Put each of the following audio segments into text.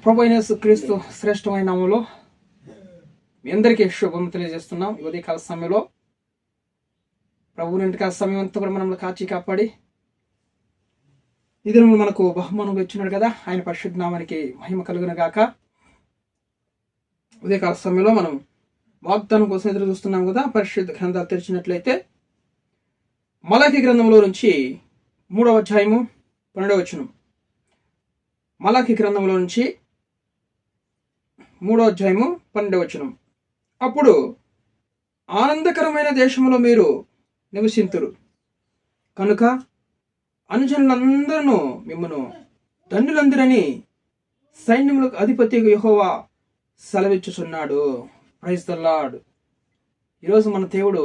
ప్రభు అయిన యేసుక్రీస్తు శ్రేష్టమైన నామములో మీ అందరికీ శుభం తెలియజేస్తున్నాం. ఉదయకాల సమయంలో ప్రభు ఇంటికాల సమయం అంతా కూడా మనల్ని కాచి కాపాడి ఇది మనకు బహుమానం ఇచ్చినాడు కదా, ఆయన పరిశుద్ధ నామానికి మహిమ కలుగును గాక. ఉదయకాల సమయంలో మనం వాగ్దానం కోసం ఎదురు చూస్తున్నాం కదా. పరిశుద్ధ గ్రంథాలు తెరిచినట్లయితే మలాకి గ్రంథంలో నుంచి 3వ అధ్యాయము 12వ వచనం. మలాకి గ్రంథంలో నుంచి 3వ అధ్యాయము 12వ వచనం. అప్పుడు ఆనందకరమైన దేశంలో మీరు నివసింతురు కనుక అనుజనులందరూ మిమ్మను ధన్యులందరని సైన్యములకు అధిపతి యెహోవా సెలవిచ్చుచున్నాడు. Praise the Lord. ఈరోజు మన దేవుడు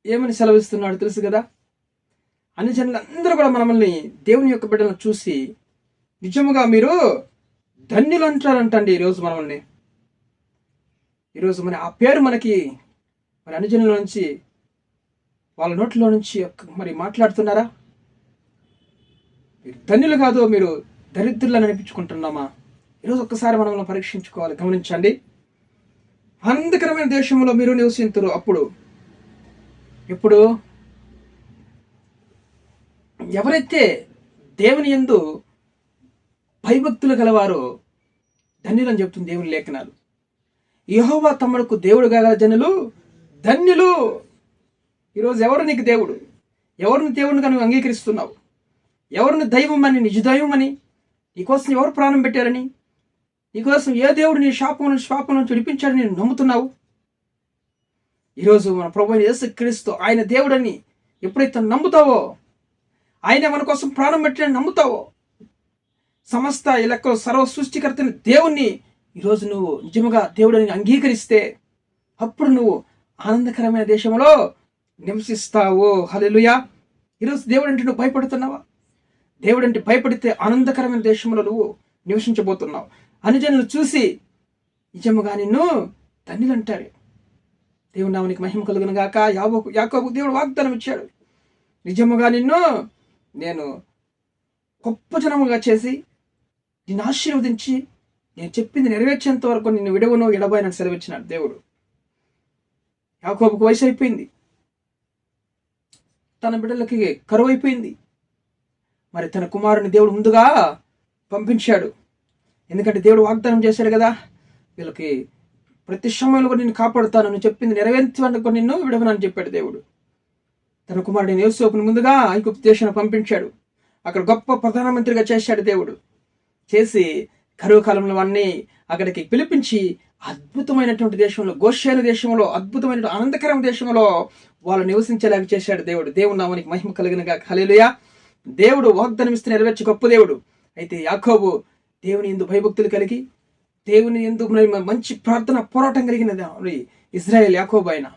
ఏమని సెలవిస్తున్నాడు తెలుసు కదా. అనుజనులందరూ కూడా మనల్ని దేవుని యొక్క బిడ్డలను చూసి నిజముగా మీరు ధన్యులు అంటారంటండి. ఈరోజు మన ఆ పేరు మనకి మరి అనుజనుల నుంచి వాళ్ళ నోట్లో నుంచి మరి మాట్లాడుతున్నారా? మీరు ధన్యులు కాదు, మీరు దరిద్రులను అనిపించుకుంటున్నామా? ఈరోజు ఒక్కసారి మనం పరీక్షించుకోవాలి. గమనించండి. ఆనందకరమైన దేశంలో మీరు నివసింతురు. ఇప్పుడు ఎవరైతే దేవుని యందు భయభక్తులు గలవారో ధన్యులని చెప్తుంది దేవుని లేఖనాలు. యెహోవా తమ్ముడుకు దేవుడు గల జనులు ధన్యులు. ఈరోజు ఎవరు నీకు దేవుడు? ఎవరిని దేవుడిని నువ్వు అంగీకరిస్తున్నావు? ఎవరిని దైవం అని, నిజ దైవం అని, నీకోసం ఎవరు ప్రాణం పెట్టారని, నీకోసం ఏ దేవుడు నీ శాపం నుంచి విడిపించాడని నేను నమ్ముతున్నావు? ఈరోజు మన ప్రభువైన యేసుక్రీస్తు ఆయన దేవుడని ఎప్పుడైతే నమ్ముతావో, ఆయన మన కోసం ప్రాణం పెట్టాడని నమ్ముతావో, సమస్త లెక్కలు సర్వ సృష్టికర్తని దేవుణ్ణి ఈరోజు నువ్వు నిజముగా దేవుడిని అంగీకరిస్తే అప్పుడు నువ్వు ఆనందకరమైన దేశంలో నివసిస్తావు. హల్లెలూయా. ఈరోజు దేవుడు అంటే నువ్వు భయపడుతున్నావా? దేవుడు అంటే భయపడితే ఆనందకరమైన దేశంలో నువ్వు నివసించబోతున్నావు. అనుజనులు చూసి నిజముగా నిన్ను ధన్యులు అంటారు. దేవుని నామానికి మహిమ కలుగును గాక. యాకోబు దేవుడు వాగ్దానం ఇచ్చాడు, నిజముగా నిన్ను నేను గొప్ప జనముగా చేసి నిన్ను ఆశీర్వదించి నేను చెప్పింది నెరవేర్చేంత వరకు నిన్ను విడవను ఎడబాయనని సెలవిచ్చినాడు దేవుడు. యాకోబుకు వయసు అయిపోయింది, తన బిడ్డలకి కరువు అయిపోయింది. మరి తన కుమారుని దేవుడు ముందుగా పంపించాడు. ఎందుకంటే దేవుడు వాగ్దానం చేశాడు కదా, వీళ్ళకి ప్రతి సమయంలో కూడా నిన్ను కాపాడుతాను, నువ్వు చెప్పింది నెరవేర్చేందుకు నిన్ను విడవనని చెప్పాడు దేవుడు. తన కుమారుడిని యోసేపును ముందుగా ఐగుప్తు దేశాన్ని పంపించాడు. అక్కడ గొప్ప ప్రధానమంత్రిగా చేశాడు దేవుడు. చేసి కరువు కాలంలో అన్నీ అక్కడికి పిలిపించి అద్భుతమైనటువంటి దేశంలో, గోషేను దేశంలో, అద్భుతమైన ఆనందకరమైన దేశంలో వాళ్ళు నివసించేలాగా చేశాడు దేవుడు. దేవుని నామానికి మహిమ కలిగినగా. హల్లెలూయా. దేవుడు వాగ్దానం ఇస్తే నెరవేర్చి గొప్ప దేవుడు. అయితే యాకోబు దేవుని యందు భయభక్తులు కలిగి, దేవుని యందు మంచి ప్రార్థన పోరాటం కలిగినది ఇజ్రాయేల్ యాకోబు. ఆయన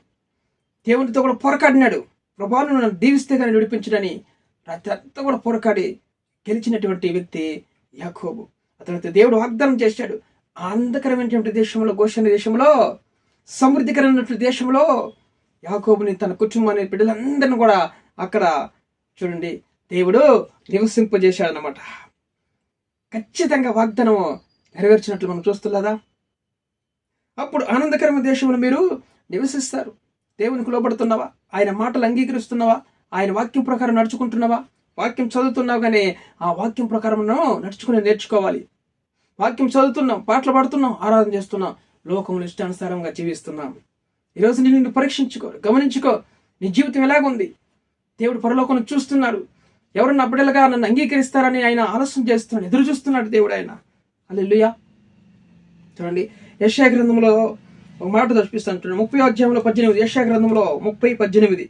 దేవునితో కూడా పోరాడినాడు. ప్రభువును నన్ను దీవిస్తే కానీ విడిపించడని రాత్రి అంతా కూడా పోరాడి గెలిచినటువంటి వ్యక్తి యాకోబు. అతనితో దేవుడు వాగ్దానం చేశాడు, ఆనందకరమైనటువంటి దేశంలో, గోషేను దేశంలో, సమృద్ధికరమైనటువంటి దేశంలో యాకోబుని, తన కుటుంబాన్ని, బిడ్డలందరినీ కూడా అక్కడ చూడండి దేవుడు నివసింపజేశాడు అన్నమాట. ఖచ్చితంగా వాగ్దానం నెరవేర్చినట్లు మనం చూస్తున్నదా? అప్పుడు ఆనందకరమైన దేశంలో మీరు నివసిస్తారు. దేవునికి లోబడుతున్నావా? ఆయన మాటలు అంగీకరిస్తున్నావా? ఆయన వాక్యం ప్రకారం నడుచుకుంటున్నావా? వాక్యం చదువుతున్నావు, కానీ ఆ వాక్యం ప్రకారం నడుచుకుని నేర్చుకోవాలి. వాక్యం చదువుతున్నాం, పాటలు పాడుతున్నాం, ఆరాధన చేస్తున్నాం, లోకంలో ఇష్టానుసారంగా జీవిస్తున్నాం. ఈరోజు నిన్ను పరీక్షించుకో, గమనించుకో, నీ జీవితం ఎలాగుంది? దేవుడు పరలోకం చూస్తున్నాడు. ఎవరు నా బిడ్డలుగా నన్ను అంగీకరిస్తారని ఆయన ఆలస్యం చేస్తున్నాడు, ఎదురు చూస్తున్నాడు దేవుడు. ఆయన హల్లెలూయా. చూడండి, యెషయా గ్రంథంలో ఒక మాట చూపిస్తాను. 30వ అధ్యాయంలో 18. యెషయా గ్రంథంలో 30:18.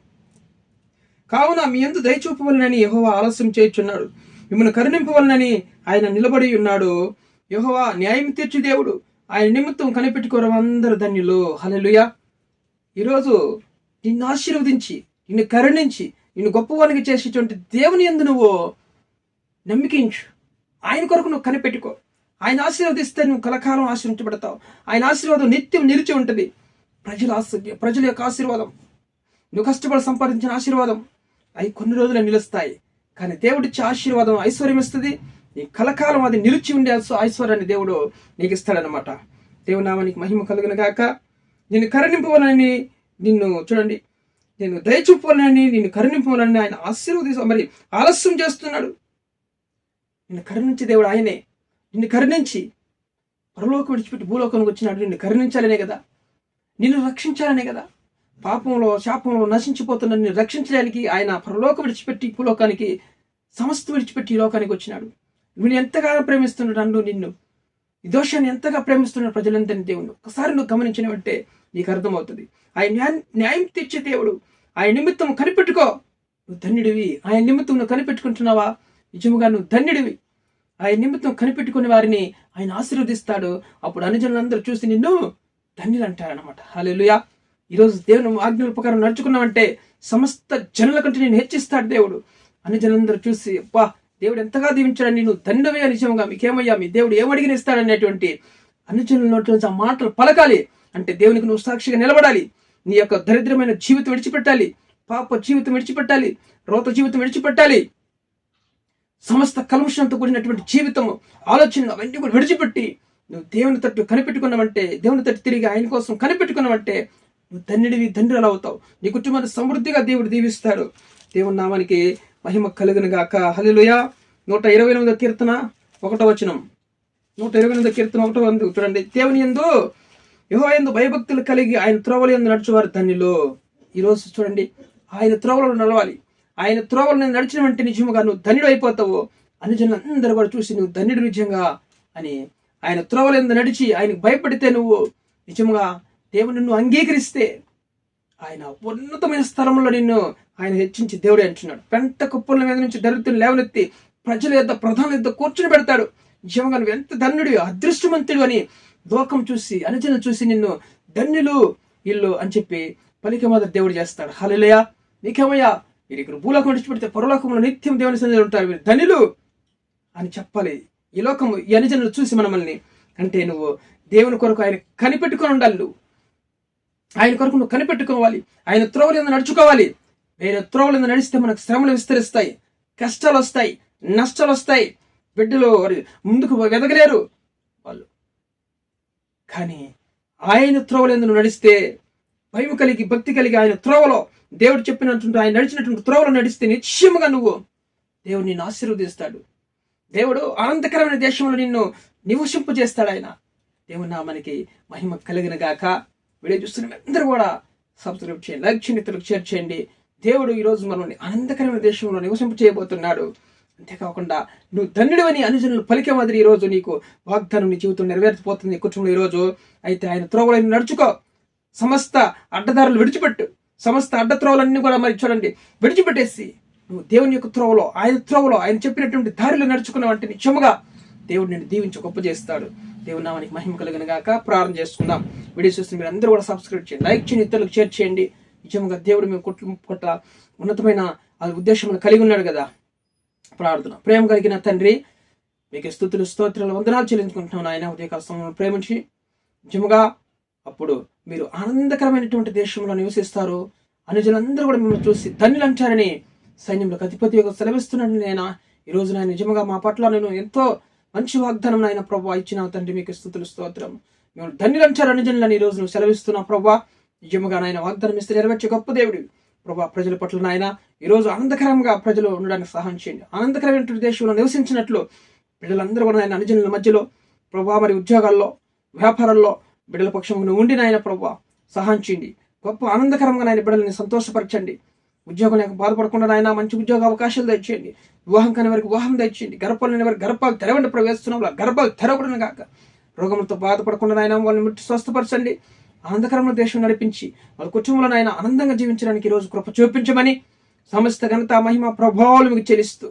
కావున మీ యందు దయ చూపవలనని యెహోవా ఆలస్యం చేయుచున్నాడు, మిమ్మల్ని కరుణింపవలనని ఆయన నిలబడి ఉన్నాడు. యెహోవా న్యాయం తీర్చు దేవుడు, ఆయన నిమిత్తం కనిపెట్టుకోవడం అందరూ ధన్యులు. హల్లెలూయా. ఈరోజు నిన్ను ఆశీర్వదించి, నిన్ను కరుణించి, నిన్ను గొప్పవానికి చేసేటువంటి దేవుని యందు నువ్వు నమ్మికించు. ఆయన కొరకు నువ్వు కనిపెట్టుకో. ఆయన ఆశీర్వదిస్తే నువ్వు కలకాలం ఆశీర్వించబడతావు. ఆయన ఆశీర్వాదం నిత్యం నిలిచి ఉంటుంది. ప్రజల యొక్క ఆశీర్వాదం, నువ్వు కష్టపడి సంపాదించిన ఆశీర్వాదం అవి కొన్ని రోజులు నిలుస్తాయి. కానీ దేవుడిచ్చే ఆశీర్వాదం ఐశ్వర్యం ఇస్తుంది, నీ కలకాలం అది నిలిచి ఉండే ఐశ్వర్యాన్ని దేవుడు నీకు ఇస్తాడనమాట. దేవుని నామానికి మహిమ కలుగును గాక. నిన్ను కరుణింపవాలని, నిన్ను చూడండి, నేను దయచూపాలని, నిన్ను కరుణింపవాలని ఆయన మరి ఆలస్యం చేస్తున్నాడు. నిన్ను కరుణించే దేవుడు ఆయనే. నిన్ను కరుణించి పరలోకం విడిచిపెట్టి భూలోకానికి వచ్చినాడు. నిన్ను కరుణించాలనే కదా, నిన్ను రక్షించాలనే కదా. పాపంలో శాపంలో నశించిపోతున్న నిన్ను రక్షించడానికి ఆయన పరలోకం విడిచిపెట్టి భూలోకానికి, సమస్త విడిచిపెట్టి ఈ లోకానికి వచ్చినాడు. నువ్వు ఎంతగానో ప్రేమిస్తున్నాడు నిన్ను, ఈ దోషాన్ని ఎంతగా ప్రేమిస్తున్నాడు ప్రజలందరినీ దేవుడు. ఒకసారి నువ్వు గమనించినట్టే నీకు అర్థమవుతుంది. ఆయన న్యాయం తెచ్చే దేవుడు. ఆయన నిమిత్తం కనిపెట్టుకో, నువ్వు ధన్యుడివి. ఆయన నిమిత్తం నువ్వు కనిపెట్టుకుంటున్నావా? నిజముగా నువ్వు ధన్యుడివి. ఆయన నిమిత్తం కనిపెట్టుకునే వారిని ఆయన ఆశీర్వదిస్తాడు. అప్పుడు అనుజనులందరూ చూసి నిన్ను ధన్యులు అంటారనమాట. హల్లెలూయా. ఈరోజు దేవుని ఆజ్ఞల ప్రకారం నడుచుకున్నావంటే సమస్త జనుల కంటే నేను హెచ్చిస్తాడు దేవుడు. అనుజనులందరూ చూసి అబ్బా దేవుడు ఎంతగా దీవించాడని, నువ్వు ధన్యుడవే, నిజంగా మీకేమయ్యా, మీ దేవుడు ఏమడిగిన ఇస్తాడనేటువంటి అనుజనుల నోట్లోంచి ఆ మాటలు పలకాలి. అంటే దేవునికి నువ్వు సాక్షిగా నిలబడాలి. నీ యొక్క దరిద్రమైన జీవితం విడిచిపెట్టాలి, పాప జీవితం విడిచిపెట్టాలి, రోత జీవితం విడిచిపెట్టాలి, సమస్త కల్మషంతో కూడినటువంటి జీవితం, ఆలోచన అవన్నీ కూడా విడిచిపెట్టి నువ్వు దేవుని తట్టు కనిపెట్టుకున్నావంటే, దేవుని తట్టు తిరిగి ఆయన కోసం కనిపెట్టుకున్నావంటే నువ్వు ధన్యుడివి, ధన్యురాలు అవుతావు. నీ కుటుంబాన్ని సమృద్ధిగా దేవుడు దీవిస్తాడు. దేవుని నామానికి మహిమ కలుగును గాక. హల్లెలూయా. 128వ కీర్తన 1వ వచనం. 128వ కీర్తన 1వ వచనం చూడండి. దేవుని యందు యెహోవా యందు భయభక్తులు కలిగి ఆయన త్రోవల యందు నడుచువారు ధన్యులు. ఈరోజు చూడండి, ఆయన త్రోవలలో నడవాలి. ఆయన త్రోవలను నడిచిన వెంట నిజంగా నువ్వు ధన్యుడు అయిపోతావు. అనుజనులందరూ కూడా చూసి నువ్వు ధన్యుడు నిజంగా అని, ఆయన త్రోవల యందు నడిచి ఆయనకు భయపడితే, నువ్వు నిజంగా దేవుని నిన్ను అంగీకరిస్తే ఆయన ఉన్నతమైన స్థలంలో నిన్ను ఆయన హెచ్చించి దేవుడే అంటున్నాడు. పెంట కుప్పల మీద నుంచి దరిద్రులు లేవనెత్తి ప్రజల యొద్ద, ప్రధాన యొద్ద కూర్చుని పెడతాడు. నిజంగా నువ్వు ఎంత ధన్యుడు, అదృష్టవంతుడు అని లోకం చూసి, అనుజనులు చూసి నిన్ను ధన్యులు ఇల్లు అని చెప్పి పలికే మొదటి దేవుడు చేస్తాడు. హల్లెలూయా. నీకేమయ్యా, మీరు ఇక్కడ భూలోకం విడిచిపెడితే పరలోకంలో నిత్యం దేవుని సన్నిధిలో ఉంటారు, మీరు ధన్యులు అని చెప్పాలి. ఈ లోకము, ఈ అనుజనులు చూసి మనల్ని అంటే నువ్వు దేవుని కొరకు ఆయన కనిపెట్టుకొని ఉండాలి. ఆయన కొరకు నువ్వు కనిపెట్టుకోవాలి. ఆయన త్రోవల యందు నడుచుకోవాలి. వేరే త్రోవల యందు నడిస్తే మనకు శ్రమలు విస్తరిస్తాయి, కష్టాలు వస్తాయి, నష్టాలు వస్తాయి. బిడ్డలు ముందుకు వెదగలేరు వాళ్ళు. కానీ ఆయన త్రోవల యందు నువ్వు నడిస్తే, భయం కలిగి, భక్తి కలిగి ఆయన త్రోవలో, దేవుడు చెప్పినట్టు ఆయన నడిచినటువంటి త్రోవలో నడిస్తే నిశ్చయముగా నువ్వు దేవుడు నిన్ను ఆశీర్వదిస్తాడు. దేవుడు ఆనందకరమైన దేశంలో నిన్ను నివసింపజేస్తాడు. ఆయన దేవుని నామానికి మహిమ కలిగిన గాక. వీడియో చూస్తున్న అందరూ కూడా సబ్స్క్రైబ్ చేయండి, లైక్ చేయండి, ఇతరులకు షేర్ చేయండి. దేవుడు ఈరోజు మనల్ని ఆనందకరమైన దేశంలో నివసింప చేయబోతున్నాడు. అంతేకాకుండా నువ్వు ధన్యుడు అని అనుజనులు పలికే మాదిరి ఈరోజు నీకు వాగ్దానం, నీ జీవితం నెరవేర్చిపోతుంది కుటుంబంలో ఈరోజు. అయితే ఆయన త్రోవలను నడుచుకో, సమస్త అడ్డదారులు విడిచిపెట్టు, సమస్త అడ్డ త్రోవలన్నీ కూడా మరి చూడండి విడిచిపెట్టేసి నువ్వు దేవుని యొక్క త్రోవలో, ఆయన త్రోవలో, ఆయన చెప్పినటువంటి దారిలో నడుచుకున్నావంటే నిజముగా దేవుడు నిన్ను దీవించి గొప్ప చేస్తాడు. దేవుని నామానికి మహిమ కలుగును గాక. ప్రార్థన చేసుకుందాం. వీడియో చూస్తే మీరు అందరూ కూడా సబ్స్క్రైబ్ చేయండి, లైక్ చేయండి, ఇతరులకు షేర్ చేయండి. నిజంగా దేవుడు మీ కుటుంబం పట్ల ఉన్నతమైన ఉద్దేశం కలిగి ఉన్నాడు కదా. ప్రార్థన. ప్రేమ కలిగిన తండ్రి, మీకు స్తుతులు, స్తోత్రాలు, వందనాలు చెల్లించుకుంటున్నాను. ఆయన ఉదయకాల సమయంలో ప్రేమించి నిజముగా అప్పుడు మీరు ఆనందకరమైనటువంటి దేశంలో నివసిస్తారు. అనుజులందరూ కూడా మిమ్మల్ని చూసి ధన్యులు అంటారని సైన్యంలోకి అధిపతి సెలవిస్తున్నాడు. నేను ఈరోజు నేను నిజముగా మా పట్ల నేను ఎంతో మంచి వాగ్దానం నాయన ప్రభా ఇచ్చిన తండ్రి, మీకు స్తుతులు, స్తోత్రం. మిమ్మల్ని ధన్యులు అంటారు అనుజనులని ఈరోజు నువ్వు సెలవిస్తున్నా ప్రభా. నిజముగా నాయన వాగ్దానం ఇస్తే నెరవేర్చే గొప్ప దేవుడు ప్రభా. ప్రజల పట్ల నాయన ఈరోజు ఆనందకరంగా ప్రజలు ఉండడానికి సహాయం చేయండి. ఆనందకరమైన దేశంలో నివసించినట్లు బిడ్డలందరూ కూడా నాయన అనుజనుల మధ్యలో ప్రభా, మరి ఉద్యోగాల్లో, వ్యాపారాల్లో బిడ్డల పక్షంగా ఉండి నాయన ప్రభా సహాయం చేయండి. గొప్ప ఆనందకరంగా నాయన బిడ్డలని సంతోషపరచండి. ఉద్యోగం లేక బాధపడకుండా నాయన మంచి ఉద్యోగ అవకాశాలు తెచ్చేయండి. వివాహం కాని వారికి వివాహం తెచ్చేయండి. గర్భాలు లేని వారికి గర్భాలు తెరవండి ప్రవేశిస్తున్నాం, గర్భాలు తెరవబడిన కాక. రోగములతో బాధపడకుండా నాయన వాళ్ళని ముట్టి స్వస్థపరచండి. ఆనందకరమైన దేశం నడిపించి వాళ్ళ కుటుంబంలో నాయన ఆనందంగా జీవించడానికి ఈరోజు కృప చూపించమని సమస్త ఘనత, మహిమ, ప్రభావాలు మీకు చెల్లిస్తూ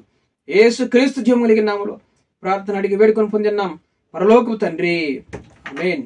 యేసు క్రీస్తు జీవం కలిగిన నామములో ప్రార్థన అడిగి వేడుకొని పొందినాం పరలోకపు తండ్రి. ఆమేన్.